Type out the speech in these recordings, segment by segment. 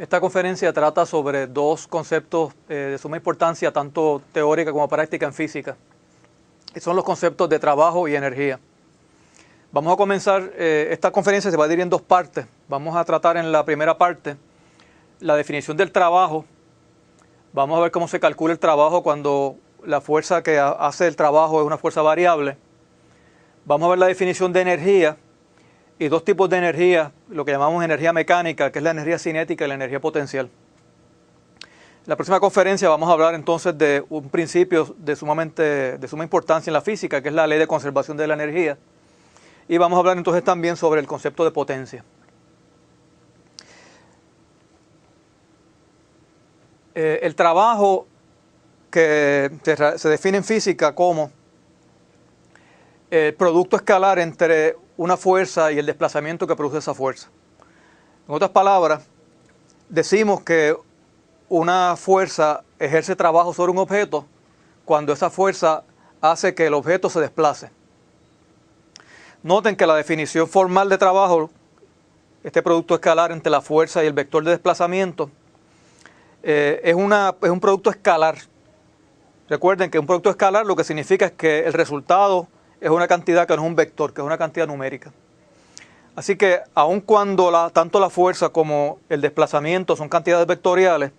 Esta conferencia trata sobre dos conceptos de suma importancia, tanto teórica como práctica en física, y son los conceptos de trabajo y energía. Vamos a comenzar, esta conferencia se va a dividir en dos partes. Vamos a tratar en la primera parte la definición del trabajo. Vamos a ver cómo se calcula el trabajo cuando la fuerza que hace el trabajo es una fuerza variable. Vamos a ver la definición de energía y dos tipos de energía, lo que llamamos energía mecánica, que es la energía cinética y la energía potencial. En la próxima conferencia vamos a hablar entonces de un principio de suma importancia en la física, que es la ley de conservación de la energía. Y vamos a hablar entonces también sobre el concepto de potencia. El trabajo que se define en física como el producto escalar entre una fuerza y el desplazamiento que produce esa fuerza. En otras palabras, decimos que una fuerza ejerce trabajo sobre un objeto cuando esa fuerza hace que el objeto se desplace. Noten que la definición formal de trabajo, este producto escalar entre la fuerza y el vector de desplazamiento, es un producto escalar. Recuerden que un producto escalar lo que significa es que el resultado es una cantidad que no es un vector, que es una cantidad numérica. Así que aun cuando tanto la fuerza como el desplazamiento son cantidades vectoriales,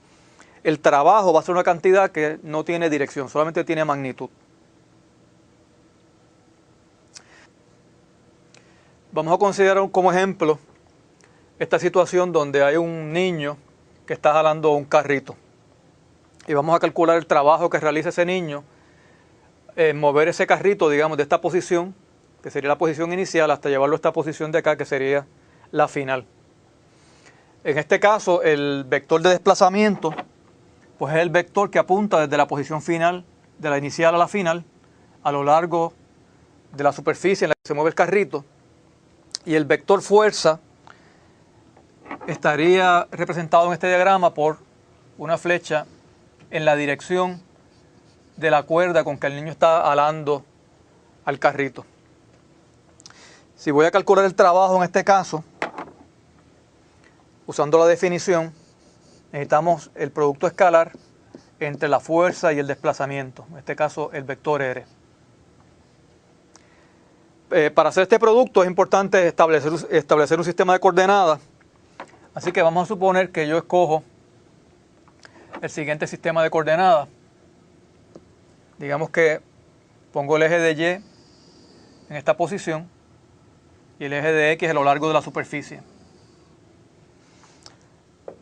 el trabajo va a ser una cantidad que no tiene dirección, solamente tiene magnitud. Vamos a considerar como ejemplo esta situación donde hay un niño que está jalando un carrito. Y vamos a calcular el trabajo que realiza ese niño en mover ese carrito, digamos, de esta posición, que sería la posición inicial, hasta llevarlo a esta posición de acá, que sería la final. En este caso, el vector de desplazamiento, pues es el vector que apunta desde la posición final, de la inicial a la final, a lo largo de la superficie en la que se mueve el carrito. Y el vector fuerza estaría representado en este diagrama por una flecha en la dirección de la cuerda con que el niño está alando al carrito. Si voy a calcular el trabajo en este caso, usando la definición, necesitamos el producto escalar entre la fuerza y el desplazamiento, en este caso el vector R. Para hacer este producto es importante establecer un sistema de coordenadas, así que vamos a suponer que yo escojo el siguiente sistema de coordenadas. Digamos que pongo el eje de Y en esta posición y el eje de X a lo largo de la superficie.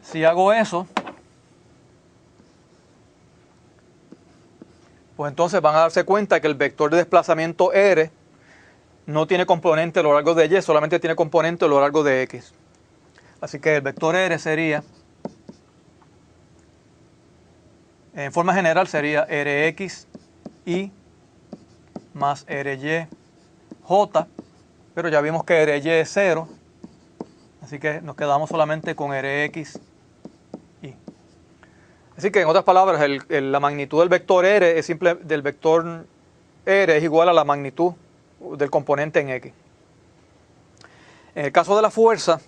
Si hago eso, pues entonces van a darse cuenta que el vector de desplazamiento R no tiene componente a lo largo de Y, solamente tiene componente a lo largo de X. Así que el vector R sería, en forma general sería RXY más RYJ, pero ya vimos que RY es 0, así que nos quedamos solamente con RXY. Así que en otras palabras, la magnitud del vector R es igual a la magnitud del componente en X. En el caso de la fuerza,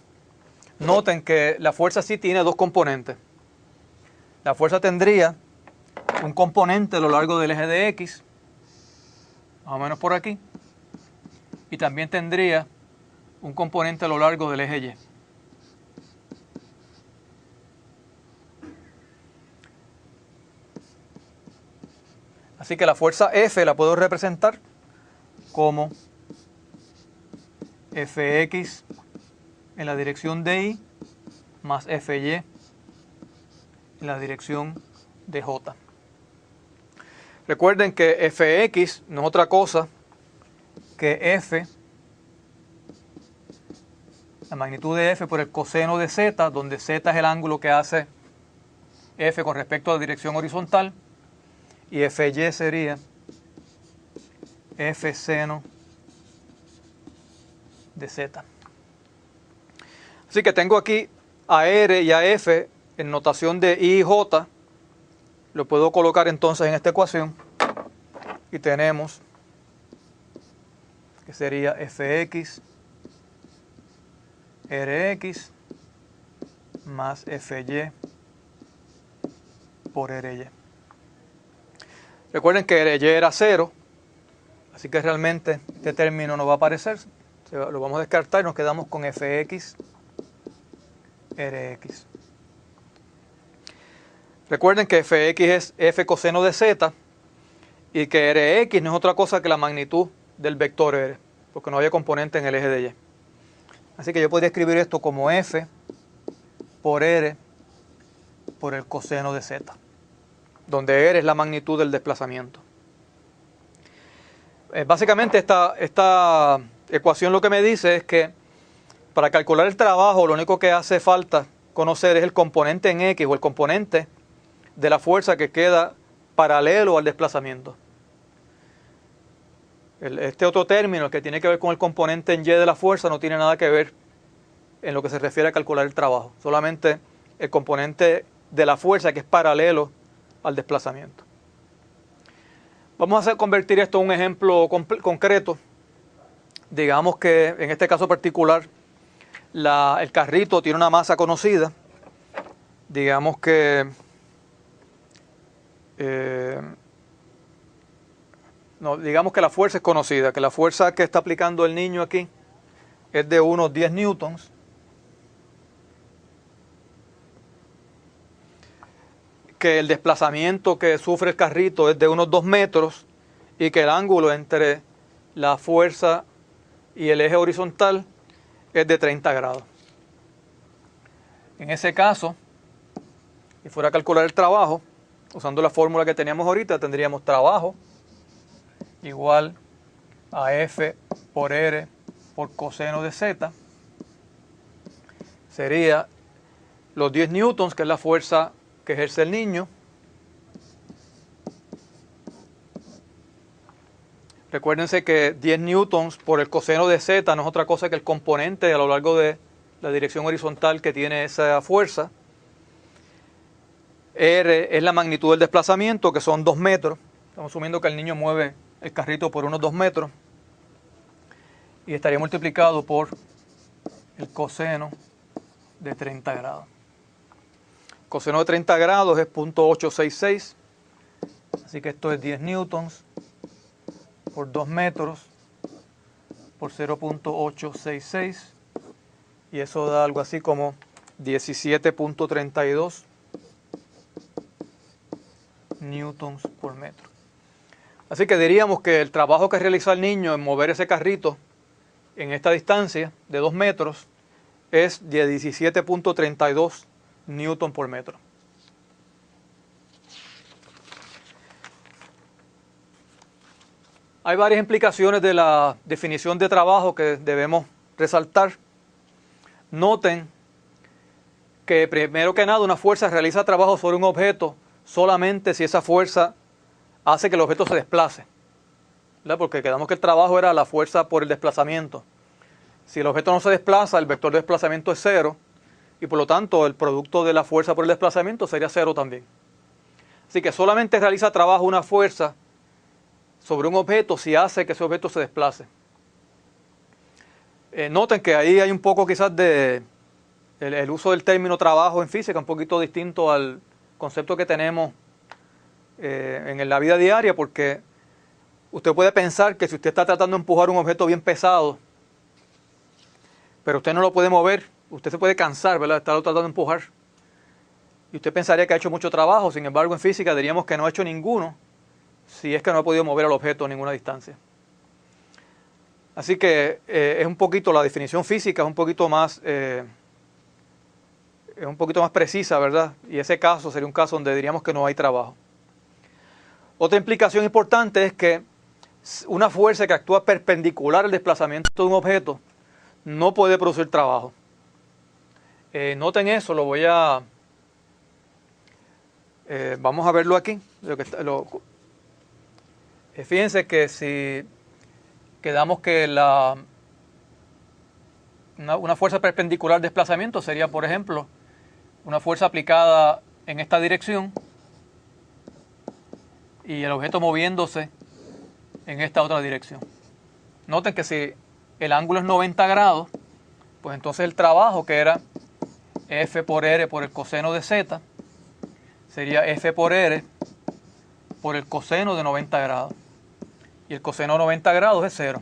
noten que la fuerza sí tiene dos componentes. La fuerza tendría un componente a lo largo del eje de X, más o menos por aquí, y también tendría un componente a lo largo del eje Y. Así que la fuerza F la puedo representar como Fx en la dirección de Y más Fy en la dirección de J. Recuerden que Fx no es otra cosa que F, la magnitud de F por el coseno de Z, donde Z es el ángulo que hace F con respecto a la dirección horizontal, y Fy sería F seno de Z. Así que tengo aquí a R y a F en notación de I y J. Lo puedo colocar entonces en esta ecuación y tenemos que sería Fx Rx más FY por RY. Recuerden que RY era 0, así que realmente este término no va a aparecer. Lo vamos a descartar y nos quedamos con FX, RX. Recuerden que Fx es F coseno de Z y que Rx no es otra cosa que la magnitud del vector R, porque no había componente en el eje de Y. Así que yo podría escribir esto como F por R por el coseno de Z, donde R es la magnitud del desplazamiento. Básicamente esta ecuación lo que me dice es que para calcular el trabajo lo único que hace falta conocer es el componente en X o el componente de la fuerza que queda paralelo al desplazamiento. Este otro término que tiene que ver con el componente en Y de la fuerza no tiene nada que ver en lo que se refiere a calcular el trabajo, solamente el componente de la fuerza que es paralelo al desplazamiento. Vamos a convertir esto en un ejemplo concreto. Digamos que en este caso particular el carrito tiene una masa conocida. Digamos que digamos que la fuerza es conocida, que la fuerza que está aplicando el niño aquí es de unos 10 newtons. Que el desplazamiento que sufre el carrito es de unos 2 metros y que el ángulo entre la fuerza y el eje horizontal es de 30 grados. En ese caso, si fuera a calcular el trabajo, usando la fórmula que teníamos ahorita, tendríamos trabajo igual a F por R por coseno de Z. Sería los 10 newtons, que es la fuerza que ejerce el niño. Recuérdense que 10 newtons por el coseno de Z no es otra cosa que el componente a lo largo de la dirección horizontal que tiene esa fuerza. R es la magnitud del desplazamiento, que son 2 metros. Estamos asumiendo que el niño mueve el carrito por unos 2 metros. Y estaría multiplicado por el coseno de 30 grados. Coseno de 30 grados es 0.866. Así que esto es 10 newtons por 2 metros por 0.866. Y eso da algo así como 17.32 newtons por metro. Así que diríamos que el trabajo que realiza el niño en mover ese carrito en esta distancia de 2 metros es de 17.32 newton por metro. Hay varias implicaciones de la definición de trabajo que debemos resaltar. Noten que primero que nada una fuerza realiza trabajo sobre un objeto solamente si esa fuerza hace que el objeto se desplace, ¿verdad? Porque quedamos que el trabajo era la fuerza por el desplazamiento. Si el objeto no se desplaza, el vector de desplazamiento es 0 y por lo tanto el producto de la fuerza por el desplazamiento sería 0 también. Así que solamente realiza trabajo una fuerza sobre un objeto si hace que ese objeto se desplace. Noten que ahí hay un poco quizás de el uso del término trabajo en física, un poquito distinto al concepto que tenemos en la vida diaria, porque usted puede pensar que si usted está tratando de empujar un objeto bien pesado, pero usted no lo puede mover, usted se puede cansar, ¿verdad?, de estarlo tratando de empujar. Y usted pensaría que ha hecho mucho trabajo, sin embargo en física diríamos que no ha hecho ninguno, si es que no ha podido mover al objeto a ninguna distancia. Así que es un poquito, la definición física es un poquito más precisa, ¿verdad? Y ese caso sería un caso donde diríamos que no hay trabajo. Otra implicación importante es que una fuerza que actúa perpendicular al desplazamiento de un objeto no puede producir trabajo. Noten eso, vamos a verlo aquí. Fíjense que si quedamos que una fuerza perpendicular al desplazamiento sería, por ejemplo, una fuerza aplicada en esta dirección y el objeto moviéndose en esta otra dirección. Noten que si el ángulo es 90 grados, pues entonces el trabajo, que era F por R por el coseno de Z sería F por R por el coseno de 90 grados. Y el coseno de 90 grados es 0.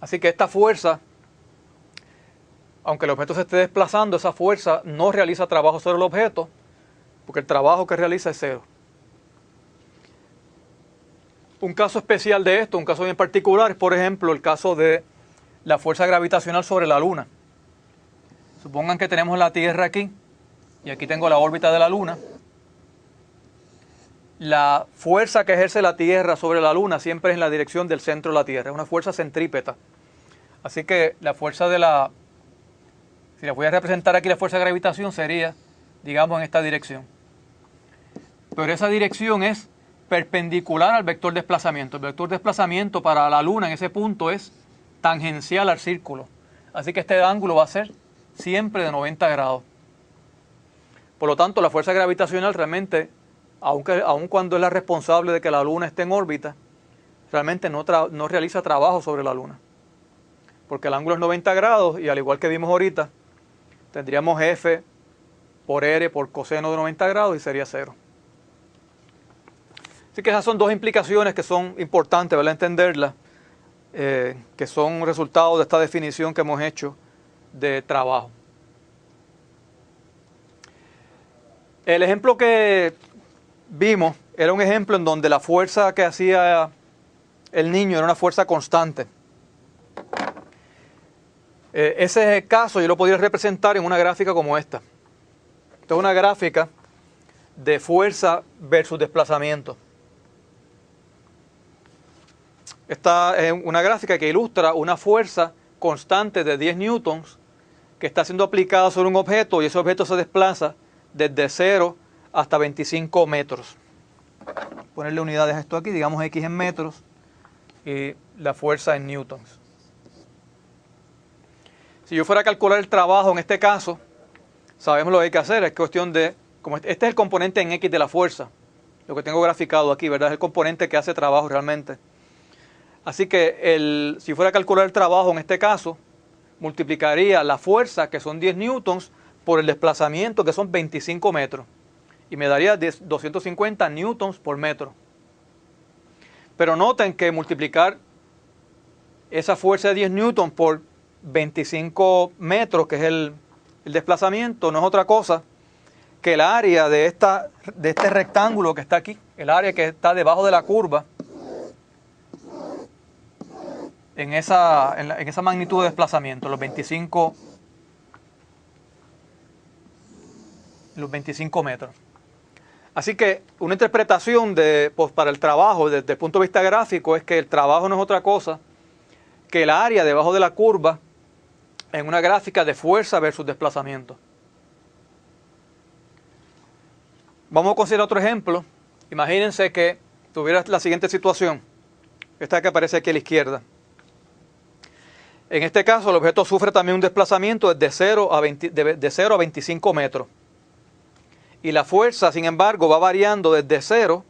Así que esta fuerza, aunque el objeto se esté desplazando, esa fuerza no realiza trabajo sobre el objeto, porque el trabajo que realiza es 0. Un caso especial de esto, un caso bien particular, es por ejemplo el caso de la fuerza gravitacional sobre la Luna. Supongan que tenemos la Tierra aquí, y aquí tengo la órbita de la Luna. La fuerza que ejerce la Tierra sobre la Luna siempre es en la dirección del centro de la Tierra, es una fuerza centrípeta. Así que la fuerza de la... Si la voy a representar aquí, la fuerza de gravitación sería, digamos, en esta dirección. Pero esa dirección es perpendicular al vector desplazamiento. El vector desplazamiento para la Luna en ese punto es tangencial al círculo. Así que este ángulo va a ser siempre de 90 grados. Por lo tanto, la fuerza gravitacional realmente, aun cuando es la responsable de que la Luna esté en órbita, realmente no realiza trabajo sobre la Luna. Porque el ángulo es 90 grados y al igual que vimos ahorita, tendríamos F por R por coseno de 90 grados y sería 0. Así que esas son dos implicaciones que son importantes, ¿verdad?, entenderlas, que son resultado de esta definición que hemos hecho de trabajo. El ejemplo que vimos era un ejemplo en donde la fuerza que hacía el niño era una fuerza constante. Ese caso yo lo podría representar en una gráfica como esta. Esta es una gráfica de fuerza versus desplazamiento. Esta es una gráfica que ilustra una fuerza constante de 10 newtons que está siendo aplicada sobre un objeto y ese objeto se desplaza desde 0 hasta 25 metros. Ponerle unidades a esto aquí, digamos X en metros y la fuerza en newtons. Si yo fuera a calcular el trabajo en este caso, sabemos lo que hay que hacer, es cuestión de, como este es el componente en X de la fuerza, lo que tengo graficado aquí, ¿verdad? Es el componente que hace trabajo realmente. Así que si fuera a calcular el trabajo en este caso, multiplicaría la fuerza, que son 10 newtons, por el desplazamiento, que son 25 metros. Y me daría 250 newtons por metro. Pero noten que multiplicar esa fuerza de 10 newtons por 25 metros, que es el desplazamiento, no es otra cosa que el área de este rectángulo que está aquí, el área que está debajo de la curva, en esa magnitud de desplazamiento, los 25 metros. Así que una interpretación para el trabajo desde el punto de vista gráfico es que el trabajo no es otra cosa que el área debajo de la curva en una gráfica de fuerza versus desplazamiento. Vamos a considerar otro ejemplo. Imagínense que tuviera la siguiente situación, esta que aparece aquí a la izquierda. En este caso, el objeto sufre también un desplazamiento de 0 a 25 metros. Y la fuerza, sin embargo, va variando desde 0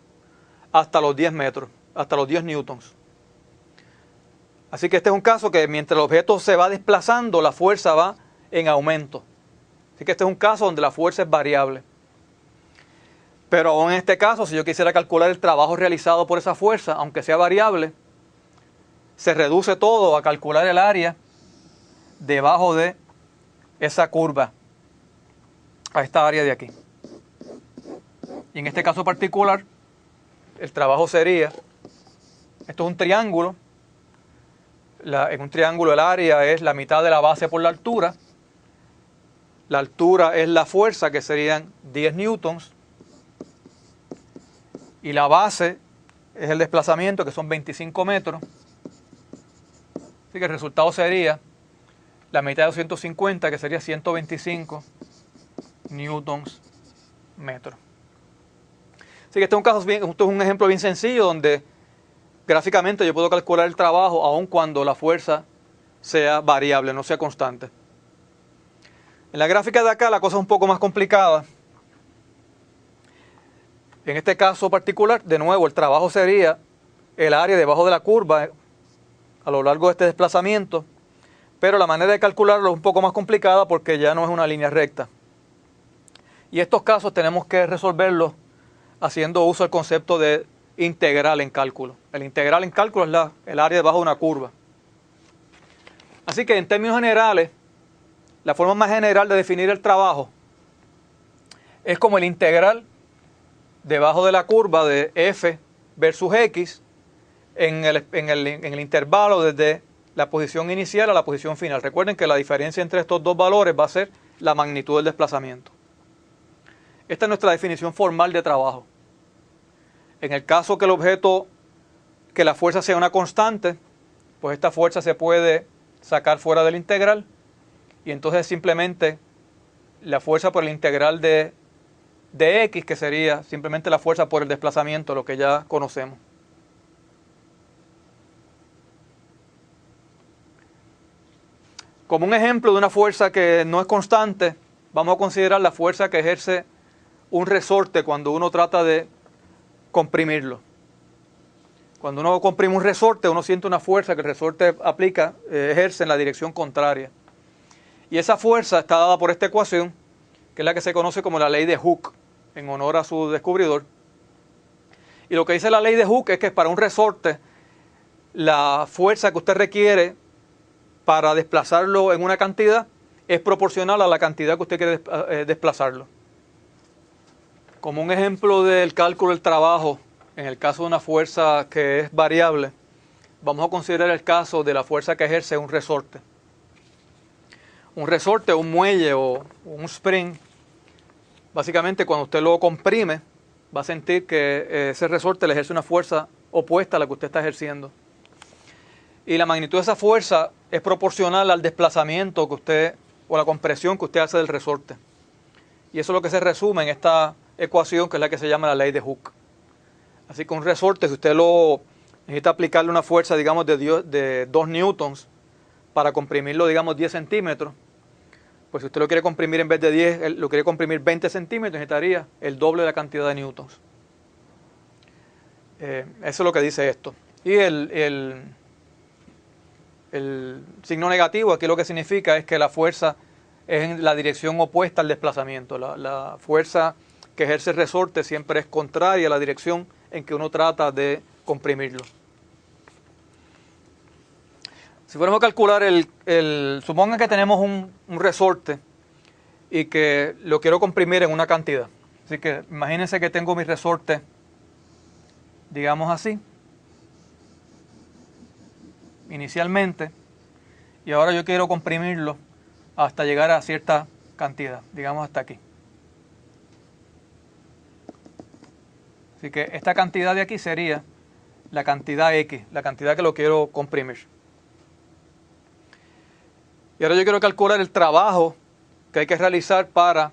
hasta los 10 metros, hasta los 10 newtons. Así que este es un caso que mientras el objeto se va desplazando, la fuerza va en aumento. Así que este es un caso donde la fuerza es variable. Pero aún en este caso, si yo quisiera calcular el trabajo realizado por esa fuerza, aunque sea variable, se reduce todo a calcular el área debajo de esa curva, a esta área de aquí. Y en este caso particular, el trabajo sería, esto es un triángulo, en un triángulo el área es la mitad de la base por la altura es la fuerza, que serían 10 newtons, y la base es el desplazamiento, que son 25 metros. Así que el resultado sería la mitad de 250, que sería 125 newtons metros. Así que este es un ejemplo bien sencillo donde gráficamente yo puedo calcular el trabajo aun cuando la fuerza sea variable, no sea constante. En la gráfica de acá la cosa es un poco más complicada. En este caso particular, de nuevo, el trabajo sería el área debajo de la curva a lo largo de este desplazamiento, Pero la manera de calcularlo es un poco más complicada porque ya no es una línea recta. Y estos casos tenemos que resolverlos haciendo uso del concepto de integral en cálculo. El integral en cálculo es el área debajo de una curva. Así que en términos generales, la forma más general de definir el trabajo es como el integral debajo de la curva de f versus x en el intervalo desde la posición inicial a la posición final. Recuerden que la diferencia entre estos dos valores va a ser la magnitud del desplazamiento. Esta es nuestra definición formal de trabajo. En el caso que el objeto, que la fuerza sea una constante, pues esta fuerza se puede sacar fuera del integral y entonces simplemente la fuerza por el integral de x, que sería simplemente la fuerza por el desplazamiento, lo que ya conocemos. Como un ejemplo de una fuerza que no es constante, vamos a considerar la fuerza que ejerce un resorte cuando uno trata de comprimirlo. Cuando uno comprime un resorte, uno siente una fuerza que el resorte ejerce en la dirección contraria. Y esa fuerza está dada por esta ecuación, que es la que se conoce como la ley de Hooke, en honor a su descubridor. Y lo que dice la ley de Hooke es que para un resorte, la fuerza que usted requiere para desplazarlo en una cantidad es proporcional a la cantidad que usted quiere desplazarlo. Como un ejemplo del cálculo del trabajo, en el caso de una fuerza que es variable, vamos a considerar el caso de la fuerza que ejerce un resorte. Un resorte, un muelle o un spring, básicamente cuando usted lo comprime, va a sentir que ese resorte le ejerce una fuerza opuesta a la que usted está ejerciendo. Y la magnitud de esa fuerza es proporcional al desplazamiento que usted, o la compresión que usted hace del resorte. Y eso es lo que se resume en esta ecuación, que es la que se llama la ley de Hooke. Así que un resorte, si usted necesita aplicarle una fuerza, digamos, de 2 newtons para comprimirlo, digamos, 10 centímetros, pues si usted lo quiere comprimir en vez de 10, lo quiere comprimir 20 centímetros, necesitaría el doble de la cantidad de newtons. Eso es lo que dice esto. Y el signo negativo aquí lo que significa es que la fuerza es en la dirección opuesta al desplazamiento. La fuerza que ejerce el resorte siempre es contraria a la dirección en que uno trata de comprimirlo. Si fuéramos a calcular supongan que tenemos un resorte y que lo quiero comprimir en una cantidad. Así que imagínense que tengo mi resorte, digamos así, inicialmente, y ahora yo quiero comprimirlo hasta llegar a cierta cantidad, digamos hasta aquí. Así que esta cantidad de aquí sería la cantidad X, la cantidad que lo quiero comprimir. Y ahora yo quiero calcular el trabajo que hay que realizar para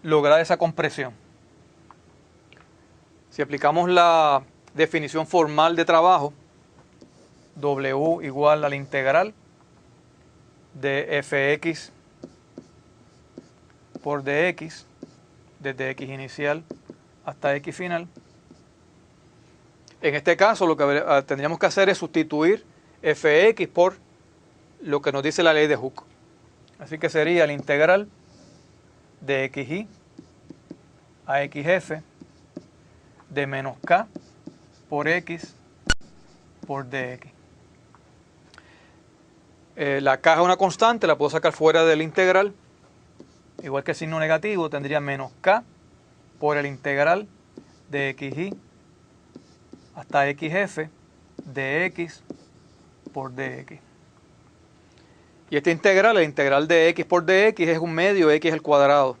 lograr esa compresión. Si aplicamos la definición formal de trabajo, W igual a la integral de fx por dx, desde x inicial hasta x final. En este caso lo que tendríamos que hacer es sustituir fx por lo que nos dice la ley de Hooke. Así que sería la integral de xy a xf de menos k por x por dx. La k es una constante, la puedo sacar fuera del integral. Igual que el signo negativo, tendría menos k por el integral de xy hasta xf de x por dx. Y esta integral, la integral de x por dx, es un medio x al cuadrado.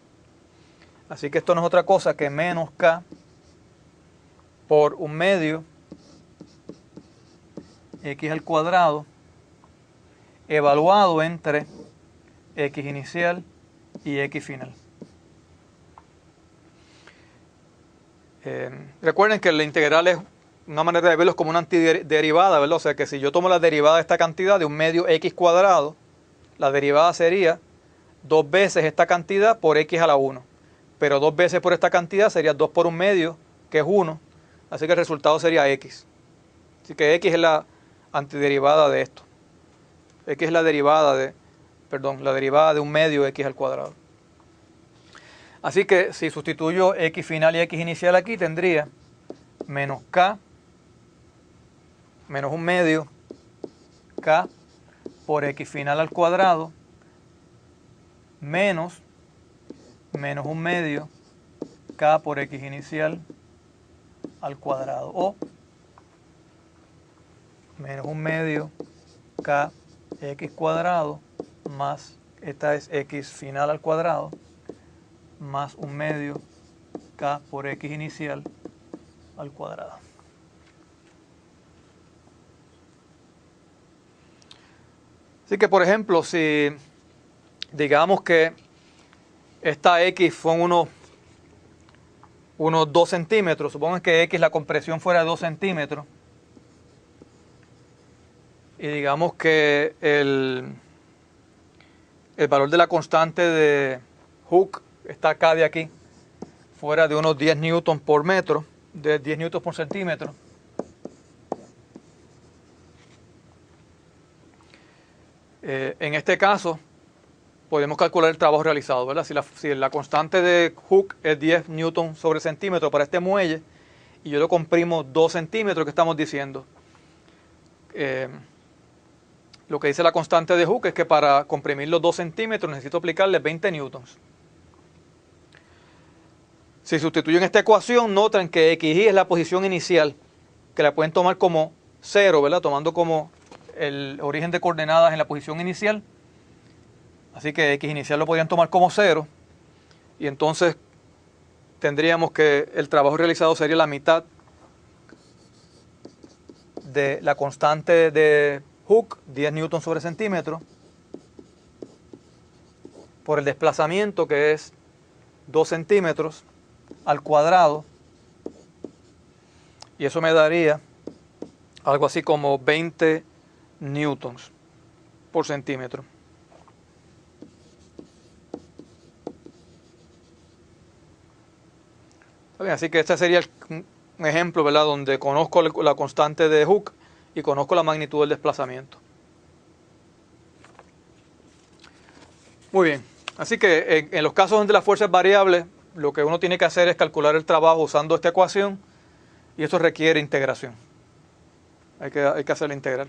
Así que esto no es otra cosa que menos k por un medio x al cuadrado evaluado entre x inicial y x final. Recuerden que la integral es una manera de verlo como una antiderivada, ¿verdad? O sea que si yo tomo la derivada de esta cantidad de un medio x cuadrado, la derivada sería 2 veces esta cantidad por x a la 1. Pero 2 veces por esta cantidad sería 2 por un medio, que es 1. Así que el resultado sería x. Así que x es la antiderivada de esto. X es la derivada la derivada de 1/2 x al cuadrado. Así que si sustituyo x final y x inicial aquí, tendría menos k menos 1/2 k por x final al cuadrado menos 1/2 k por x inicial al cuadrado, o menos 1/2 k x cuadrado más, esta es x final al cuadrado, más 1/2 k por x inicial al cuadrado. Así que, por ejemplo, si digamos que esta x son unos 2 centímetros, supongan que x, la compresión fuera de 2 centímetros, y digamos que el valor de la constante de Hooke está acá de aquí, fuera de unos 10 newtons por metro, de 10 newtons por centímetro. En este caso, podemos calcular el trabajo realizado, ¿verdad? Si la constante de Hooke es 10 newtons sobre centímetro para este muelle, y yo lo comprimo 2 centímetros, ¿qué estamos diciendo? Lo que dice la constante de Hooke es que para comprimir los 2 centímetros necesito aplicarle 20 newtons. Si sustituyen esta ecuación, notan que xy es la posición inicial, que la pueden tomar como 0, ¿verdad? Tomando como el origen de coordenadas en la posición inicial. Así que x inicial lo podrían tomar como 0. Y entonces tendríamos que el trabajo realizado sería la mitad de la constante de Hooke, 10 newtons sobre centímetro, por el desplazamiento, que es 2 centímetros al cuadrado, y eso me daría algo así como 20 newtons por centímetro. Así que este sería un ejemplo, ¿verdad?, donde conozco la constante de Hooke y conozco la magnitud del desplazamiento. Muy bien, así que en los casos donde la fuerza es variable, lo que uno tiene que hacer es calcular el trabajo usando esta ecuación, y esto requiere integración. Hay que hacer la integral.